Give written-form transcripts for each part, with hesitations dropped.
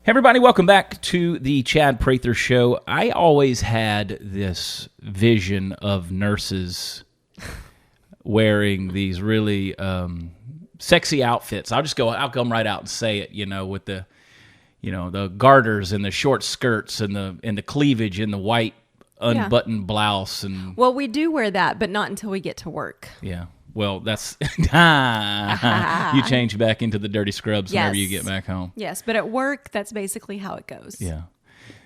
Hey everybody, welcome back to the Chad Prather Show. I always had this vision of nurses wearing these really sexy outfits. I'll come right out and say it, with the garters and the short skirts and the cleavage and the white unbuttoned blouse and well, we do wear that, but not until we get to work. Yeah. Well, that's you change back into the dirty scrubs whenever you get back home. Yes, but at work, that's basically how it goes. Yeah.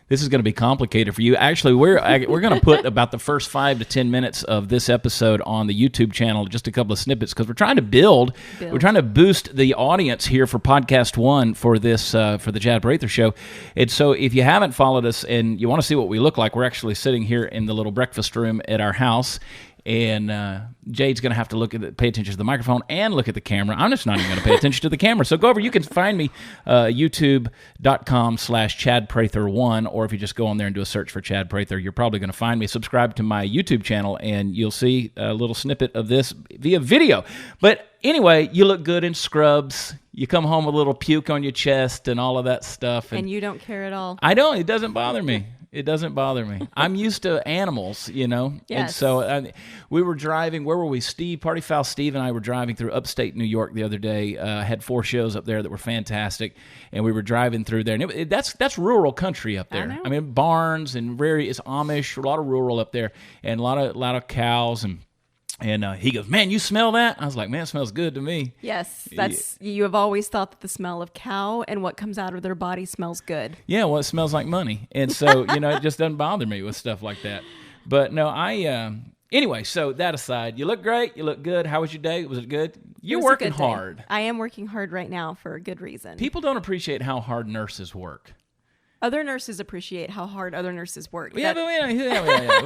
This is going to be complicated for you. Actually, we're going to put about the first 5 to 10 minutes of this episode on the YouTube channel, just a couple of snippets, because we're trying to we're trying to boost the audience here for Podcast One for this for the Chad Prather Show. And so, if you haven't followed us and you want to see what we look like, we're actually sitting here in the little breakfast room at our house. And Jade's going to have to pay attention to the microphone and look at the camera. I'm just not even going to pay attention to the camera. So go over. You can find me youtube.com/ChadPrather1, or if you just go on there and do a search for Chad Prather, you're probably going to find me. Subscribe to my YouTube channel, and you'll see a little snippet of this via video. But anyway, you look good in scrubs. You come home with a little puke on your chest and all of that stuff. And you don't care at all. I don't. It doesn't bother me. It doesn't bother me. I'm used to animals, Yes. And so we were driving. Where were we? Party Foul Steve and I were driving through upstate New York the other day. Had 4 shows up there that were fantastic, and we were driving through there. And that's rural country up there. I mean, barns and it's Amish, a lot of rural up there, and a lot of cows and he goes, "Man, you smell that?" I was like, "Man, it smells good to me." Yes, you have always thought that the smell of cow and what comes out of their body smells good. Yeah, well, it smells like money, and so it just doesn't bother me with stuff like that. But no, anyway. So that aside, you look great, you look good. How was your day? Was it good? You're working hard. I am working hard right now for a good reason. People don't appreciate how hard nurses work. Other nurses appreciate how hard other nurses work. Yeah, but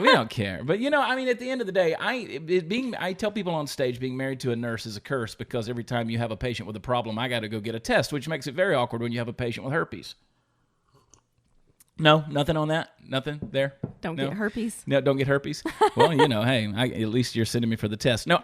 we don't care. But at the end of the day, I tell people on stage being married to a nurse is a curse, because every time you have a patient with a problem, I got to go get a test, which makes it very awkward when you have a patient with herpes. No, nothing on that. Nothing there. Don't get herpes. No, don't get herpes. Well, hey, at least you're sending me for the test. No,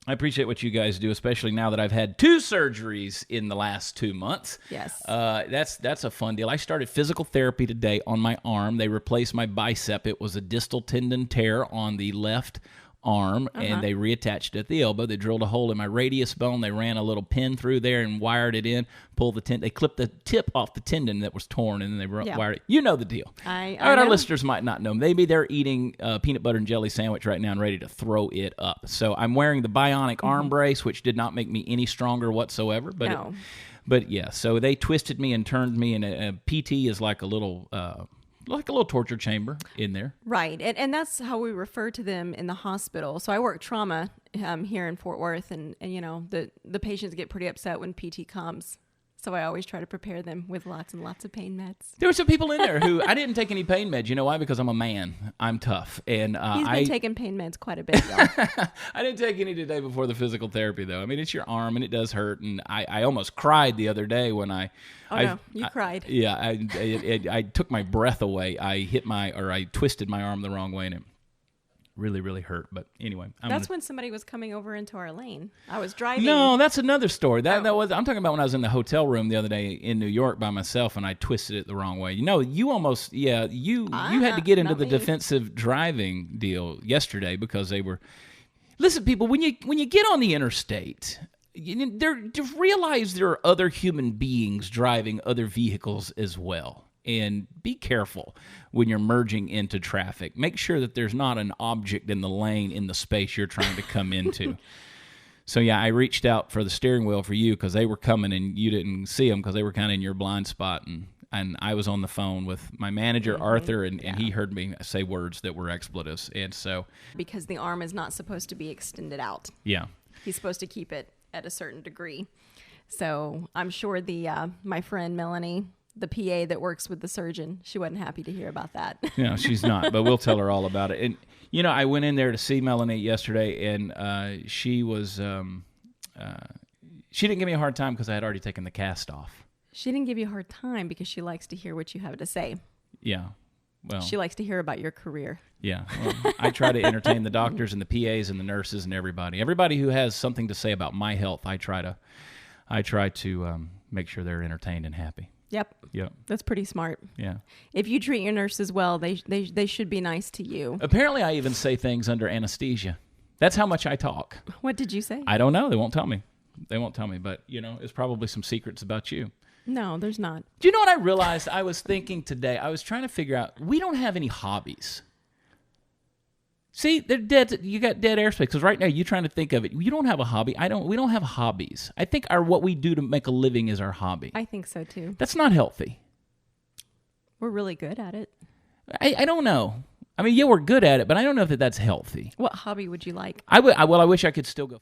I appreciate what you guys do, especially now that I've had 2 surgeries in the last 2 months. Yes. That's a fun deal. I started physical therapy today on my arm. They replaced my bicep. It was a distal tendon tear on the left arm, and they reattached it at the elbow. They drilled a hole in my radius bone. They ran a little pin through there and wired it in, pulled the tendon. They clipped the tip off the tendon that was torn, and then they wired it. You know the deal. Our listeners might not know. Maybe they're eating a peanut butter and jelly sandwich right now and ready to throw it up. So I'm wearing the bionic arm brace, which did not make me any stronger whatsoever. But yeah, so they twisted me and turned me, and a PT is like a little torture chamber in there. Right. And that's how we refer to them in the hospital. So I work trauma here in Fort Worth, and the patients get pretty upset when PT comes. So I always try to prepare them with lots and lots of pain meds. There were some people in there who I didn't take any pain meds. You know why? Because I'm a man. I'm tough. And he's been taking pain meds quite a bit, y'all. I didn't take any today before the physical therapy, though. I mean, it's your arm, and it does hurt. And I almost cried the other day when you cried. Yeah, I took my breath away. I twisted my arm the wrong way, and it really, really hurt. But anyway, that's when somebody was coming over into our lane. I was driving. No, that's another story. I'm talking about when I was in the hotel room the other day in New York by myself, and I twisted it the wrong way. You almost, you had to get into the defensive driving deal yesterday because they were. Listen, people, when you get on the interstate, realize there are other human beings driving other vehicles as well. And be careful when you're merging into traffic. Make sure that there's not an object in the lane in the space you're trying to come into. So, yeah, I reached out for the steering wheel for you because they were coming and you didn't see them because they were kind of in your blind spot. And I was on the phone with my manager, Arthur, and he heard me say words that were expletives. And so, because the arm is not supposed to be extended out. Yeah. He's supposed to keep it at a certain degree. So I'm sure my friend Melanie, the PA that works with the surgeon, she wasn't happy to hear about that. No, she's not, but we'll tell her all about it. And, I went in there to see Melanie yesterday, and she was, she didn't give me a hard time because I had already taken the cast off. She didn't give you a hard time because she likes to hear what you have to say. Yeah. Well, she likes to hear about your career. Yeah. Well, I try to entertain the doctors and the PAs and the nurses and everybody. Everybody who has something to say about my health, I try to make sure they're entertained and happy. Yep. Yep. That's pretty smart. Yeah. If you treat your nurses well, they should be nice to you. Apparently, I even say things under anesthesia. That's how much I talk. What did you say? I don't know. They won't tell me. But, it's probably some secrets about you. No, there's not. Do you know what I realized? I was thinking today, I was trying to figure out, we don't have any hobbies. See, they're dead. You got dead airspace because right now you're trying to think of it. You don't have a hobby. We don't have hobbies. I think what we do to make a living is our hobby. I think so too. That's not healthy. We're really good at it. I don't know. I mean, yeah, we're good at it, but I don't know if that's healthy. What hobby would you like? I wish I could still go